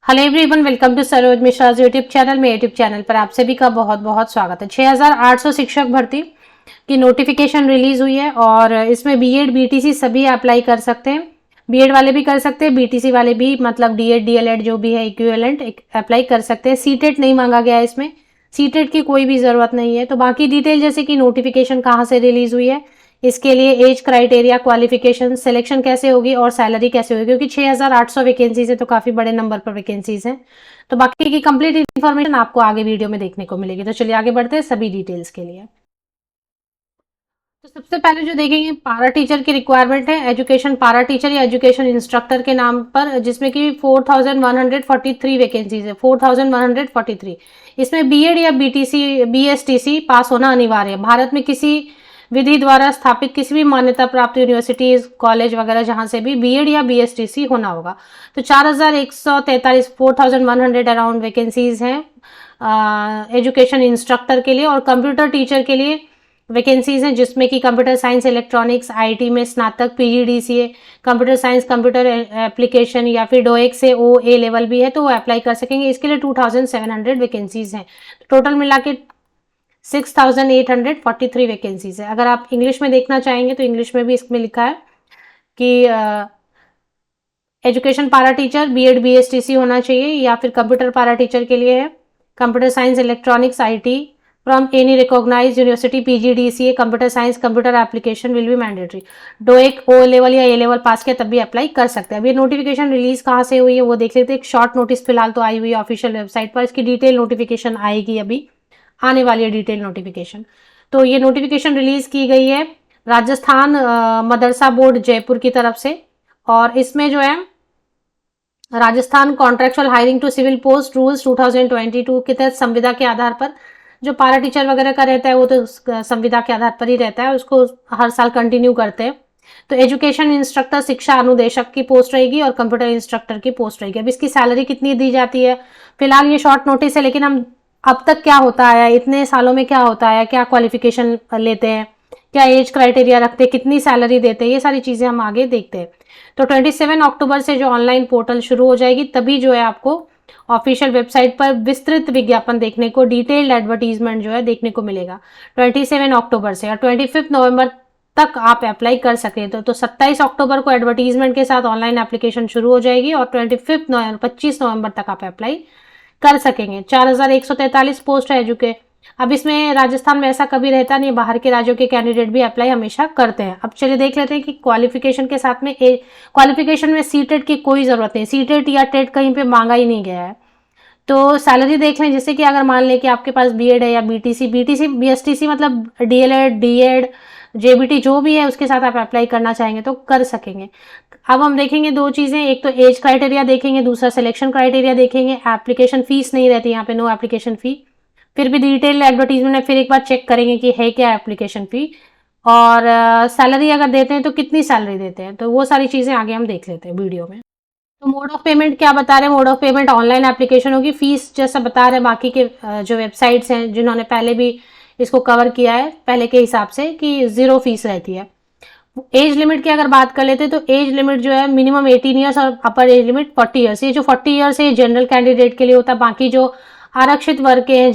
Hello everyone, welcome to Saroj Mishra YouTube channel में। YouTube channel पर आप सभी का बहुत बहुत स्वागत है। 6800 शिक्षक भर्ती की नोटिफिकेशन रिलीज हुई है और इसमें बीएड बीटीसी सभी अप्लाई कर सकते हैं। बीएड वाले भी कर सकते हैं, बीटीसी वाले भी, मतलब डीएड डीएलएड जो भी है इक्विवेलेंट अप्लाई कर सकते हैं। सीटेट नहीं मांगा गया है इसमें, सीटेट की कोई भी ज़रूरत नहीं है। तो बाकी डिटेल जैसे कि नोटिफिकेशन कहाँ से रिलीज हुई है, इसके लिए एज क्राइटेरिया, क्वालिफिकेशन, सिलेक्शन कैसे होगी और सैलरी कैसे होगी, क्योंकि 6800 वैकेंसीज है तो काफ़ी बड़े नंबर पर वैकेंसीज हैं। तो बाकी की कंप्लीट इन्फॉर्मेशन आपको आगे वीडियो में देखने को मिलेगी। तो चलिए आगे बढ़ते हैं सभी डिटेल्स के लिए। तो सबसे पहले जो देखेंगे, पारा टीचर की रिक्वायरमेंट है, एजुकेशन पारा टीचर या एजुकेशन इंस्ट्रक्टर के नाम पर, जिसमें कि 4143 वैकेंसीज है। 4143 इसमें बीएड या बीटीसी बीएसटीसी पास होना अनिवार्य है। भारत में किसी विधि द्वारा स्थापित किसी भी मान्यता प्राप्त यूनिवर्सिटीज, कॉलेज वगैरह जहां से भी बीएड या बीएसटीसी होना होगा। तो 4143 4100 अराउंड वैकेंसीज हैं एजुकेशन इंस्ट्रक्टर के लिए। और कंप्यूटर टीचर के लिए वैकेंसीज हैं, जिसमें कि कंप्यूटर साइंस, इलेक्ट्रॉनिक्स, आईटी में स्नातक, PGDCA, computer science, computer application या फिर डोएक से ओ ए लेवल भी है तो वो अप्लाई कर सकेंगे। इसके लिए 2700 वैकेंसीज हैं। टोटल मिला के 6843 वैकेंसीज है। अगर आप इंग्लिश में देखना चाहेंगे तो इंग्लिश में भी इसमें लिखा है कि एजुकेशन पारा टीचर बीएड बीएसटीसी होना चाहिए, या फिर कंप्यूटर पारा टीचर के लिए है computer science, electronics, IT from any recognized university, PGDCA, computer science, computer application will be mandatory. DOEACC O level या ए लेवल पास किया तब भी अप्लाई कर सकते हैं। अब ये नोटिफिकेशन रिलीज कहाँ से हुई है वो देख लेते हैं। एक शॉर्ट नोटिस फिलहाल तो आई हुई है ऑफिशियल वेबसाइट पर, इसकी डिटेल नोटिफिकेशन आएगी, अभी आने वाली है डिटेल नोटिफिकेशन। तो ये नोटिफिकेशन रिलीज की गई है राजस्थान मदरसा बोर्ड जयपुर की तरफ से। और इसमें जो है Rajasthan contractual hiring to civil post rules 2022 के तहत संविदा के आधार पर जो पारा टीचर वगैरह का रहता है वो तो संविदा के आधार पर ही रहता है, उसको हर साल कंटिन्यू करते हैं। तो एजुकेशन इंस्ट्रक्टर शिक्षा अनुदेशक की पोस्ट रहेगी और कंप्यूटर इंस्ट्रक्टर की पोस्ट रहेगी। अब इसकी सैलरी कितनी दी जाती है, फिलहाल ये शॉर्ट नोटिस है, लेकिन हम अब तक क्या होता है, इतने सालों में क्या होता है, क्या क्वालिफिकेशन लेते हैं, क्या एज क्राइटेरिया रखते हैं, कितनी सैलरी देते हैं, ये सारी चीज़ें हम आगे देखते हैं। तो 27 अक्टूबर से जो ऑनलाइन पोर्टल शुरू हो जाएगी तभी जो है आपको ऑफिशियल वेबसाइट पर विस्तृत विज्ञापन देखने को, डिटेल्ड एडवर्टीजमेंट जो है देखने को मिलेगा 27 अक्टूबर से। और 25 नवंबर तक आप अप्लाई कर सकें तो 27 अक्टूबर को एडवर्टीजमेंट के साथ ऑनलाइन एप्लीकेशन शुरू हो जाएगी और 25 नवंबर तक आप अप्लाई कर सकेंगे। 4143 पोस्ट है एजुके। अब इसमें राजस्थान में ऐसा कभी रहता नहीं, बाहर के राज्यों के कैंडिडेट भी अप्लाई हमेशा करते हैं। अब चलिए देख लेते हैं कि क्वालिफिकेशन के साथ में क्वालिफिकेशन में सीटेट की कोई ज़रूरत नहीं, सीटेट या टेट कहीं पे मांगा ही नहीं गया है। तो सैलरी देख लें, जैसे कि अगर मान लें कि आपके पास बीएड है या बीटीसी बीटीसी बीएसटीसी मतलब डीएलएड डीएड जेबीटी जो भी है उसके साथ आप अप्लाई करना चाहेंगे तो कर सकेंगे। अब हम देखेंगे दो चीज़ें, एक तो एज क्राइटेरिया देखेंगे, दूसरा सिलेक्शन क्राइटेरिया देखेंगे। एप्लीकेशन फीस नहीं रहती यहाँ पे, नो एप्लीकेशन फी। फिर भी डिटेल एडवर्टीजमेंट में फिर एक बार चेक करेंगे कि है क्या एप्लीकेशन फी, और सैलरी अगर देते हैं तो कितनी सैलरी देते हैं, तो वो सारी चीज़ें आगे हम देख लेते हैं वीडियो में। तो मोड ऑफ पेमेंट क्या बता रहे हैं, mode of payment online application होगी। फीस जैसा बता रहे हैं बाकी के जो वेबसाइट्स हैं जिन्होंने पहले भी इसको कवर किया है पहले के हिसाब से कि 0 फीस रहती है। एज लिमिट की अगर बात कर लेते हैं तो एज लिमिट जो है मिनिमम 18 ईयर्स और अपर एज लिमिट 40 ईयर्स। ये जो 40 ईयर्स है जनरल कैंडिडेट के लिए होता है, बाकी जो आरक्षित वर्ग के हैं,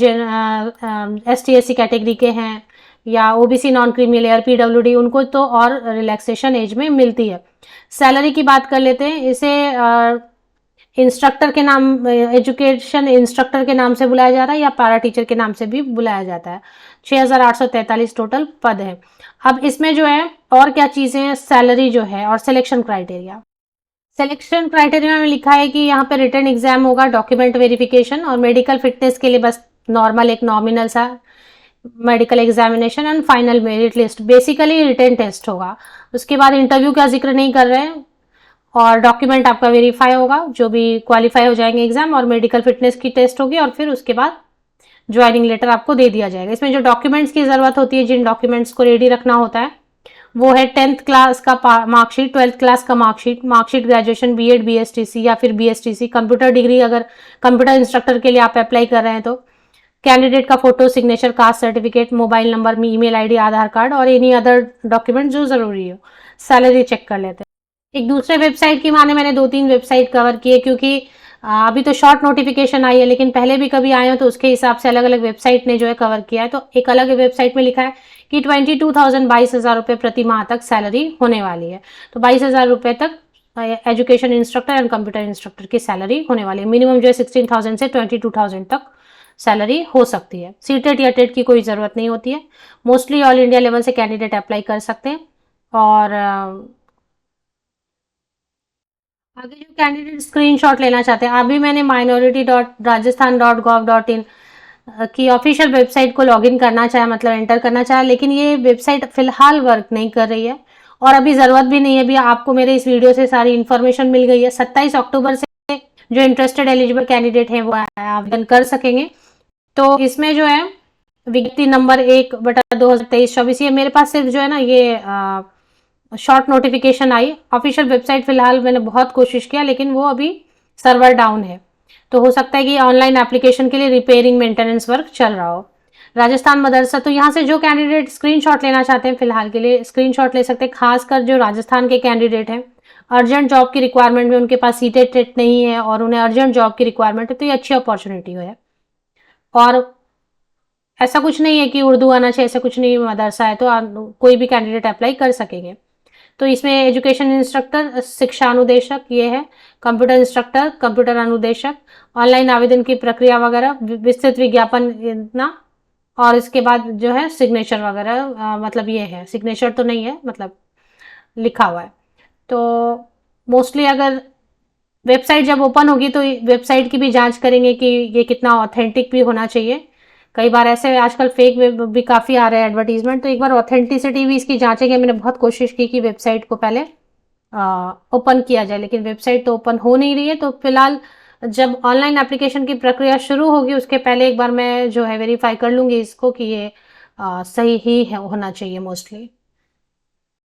ST/SC कैटेगरी के हैं या OBC non creamy layer PWD, उनको तो और रिलैक्सेशन एज में मिलती है। सैलरी की बात कर लेते हैं, इसे इंस्ट्रक्टर के नाम, एजुकेशन इंस्ट्रक्टर के नाम से बुलाया जा रहा है या पारा टीचर के नाम से भी बुलाया जाता है। 6843 टोटल पद है। अब इसमें जो है और क्या चीज़ें हैं, सैलरी जो है और सिलेक्शन क्राइटेरिया। सिलेक्शन क्राइटेरिया में लिखा है कि यहाँ पे रिटन एग्जाम होगा, डॉक्यूमेंट वेरिफिकेशन और मेडिकल फिटनेस के लिए बस नॉर्मल एक नॉमिनल सा medical examination and final merit list, basically written test होगा। उसके बाद इंटरव्यू का जिक्र नहीं कर रहे हैं और डॉक्यूमेंट आपका वेरीफाई होगा, जो भी क्वालिफाई हो जाएंगे एग्जाम, और मेडिकल फिटनेस की टेस्ट होगी और फिर उसके बाद ज्वाइनिंग लेटर आपको दे दिया जाएगा। इसमें जो डॉक्यूमेंट्स की ज़रूरत होती है, जिन डॉक्यूमेंट्स को रेडी रखना होता है, वो है 10th क्लास का मार्कशीट, 12th क्लास का मार्कशीट ग्रेजुएशन बीएड बीएसटीसी या फिर बीएसटीसी, कंप्यूटर डिग्री अगर कंप्यूटर इंस्ट्रक्टर के लिए आप अप्लाई कर रहे हैं तो, कैंडिडेट का photo, signature, caste certificate, mobile number, email ID, Aadhaar card और एनी अदर डॉक्यूमेंट जो ज़रूरी हो। सैलरी चेक कर लेते हैं। एक दूसरे वेबसाइट की माने मैंने 2-3 वेबसाइट कवर किए, क्योंकि अभी तो शॉर्ट नोटिफिकेशन आई है, लेकिन पहले भी कभी आए हो तो उसके हिसाब से अलग अलग वेबसाइट ने जो है कवर किया है। तो एक अलग वेबसाइट में लिखा है कि 22,000 22,000 रुपये प्रति माह तक सैलरी होने वाली है। तो 22,000 रुपये तक education instructor and computer instructor की सैलरी होने वाली है। मिनिमम जो है 16,000 से 22,000 तक सैलरी हो सकती है। सीटेट या टेट की कोई ज़रूरत नहीं होती है। मोस्टली ऑल इंडिया लेवल से कैंडिडेट अप्लाई कर सकते हैं। और आगे जो कैंडिडेट स्क्रीनशॉट लेना चाहते हैं, अभी मैंने minority.rajasthan.gov.in की ऑफिशियल वेबसाइट को लॉगिन करना चाहे, मतलब एंटर करना चाहे, लेकिन ये वेबसाइट फिलहाल वर्क नहीं कर रही है और अभी ज़रूरत भी नहीं है। अभी आपको मेरे इस वीडियो से सारी इन्फॉर्मेशन मिल गई है। 27 अक्टूबर से जो इंटरेस्टेड एलिजिबल कैंडिडेट हैं वो आवेदन कर सकेंगे। तो इसमें जो है विज्ञप्ति नंबर 1/2023-24, ये मेरे पास सिर्फ जो है ना ये शॉर्ट नोटिफिकेशन आई। ऑफिशियल वेबसाइट फिलहाल मैंने बहुत कोशिश किया, लेकिन वो अभी सर्वर डाउन है। तो हो सकता है कि ऑनलाइन एप्लीकेशन के लिए रिपेयरिंग मेंटेनेंस वर्क चल रहा हो। राजस्थान मदरसा, तो यहाँ से जो कैंडिडेट स्क्रीनशॉट लेना चाहते हैं फिलहाल के लिए स्क्रीनशॉट ले सकते हैं। खासकर जो राजस्थान के कैंडिडेट हैं, अर्जेंट जॉब की रिक्वायरमेंट में, उनके पास सीटेट टेट नहीं है और उन्हें अर्जेंट जॉब की रिक्वायरमेंट है, तो ये अच्छी अपॉर्चुनिटी है। और ऐसा कुछ नहीं है कि उर्दू आना चाहिए, ऐसा कुछ नहीं, मदरसा है तो कोई भी कैंडिडेट अप्लाई कर सकेंगे। तो इसमें एजुकेशन इंस्ट्रक्टर, शिक्षा अनुदेशक ये है, कंप्यूटर इंस्ट्रक्टर, कंप्यूटर अनुदेशक, ऑनलाइन आवेदन की प्रक्रिया वगैरह, विस्तृत विज्ञापन इतना, और इसके बाद जो है सिग्नेचर वगैरह, मतलब ये है, सिग्नेचर तो नहीं है, मतलब लिखा हुआ है। तो मोस्टली अगर वेबसाइट जब ओपन होगी तो वेबसाइट की भी जांच करेंगे कि ये कितना ऑथेंटिक भी होना चाहिए। कई बार ऐसे आजकल फेक वेब भी काफ़ी आ रहे हैं एडवर्टीजमेंट, तो एक बार ऑथेंटिसिटी भी इसकी जांचेंगे। मैंने बहुत कोशिश की कि वेबसाइट को पहले ओपन किया जाए, लेकिन वेबसाइट तो ओपन हो नहीं रही है। तो फिलहाल जब ऑनलाइन एप्लीकेशन की प्रक्रिया शुरू होगी उसके पहले एक बार मैं जो है वेरीफाई कर लूँगी इसको कि ये सही ही है, होना चाहिए मोस्टली।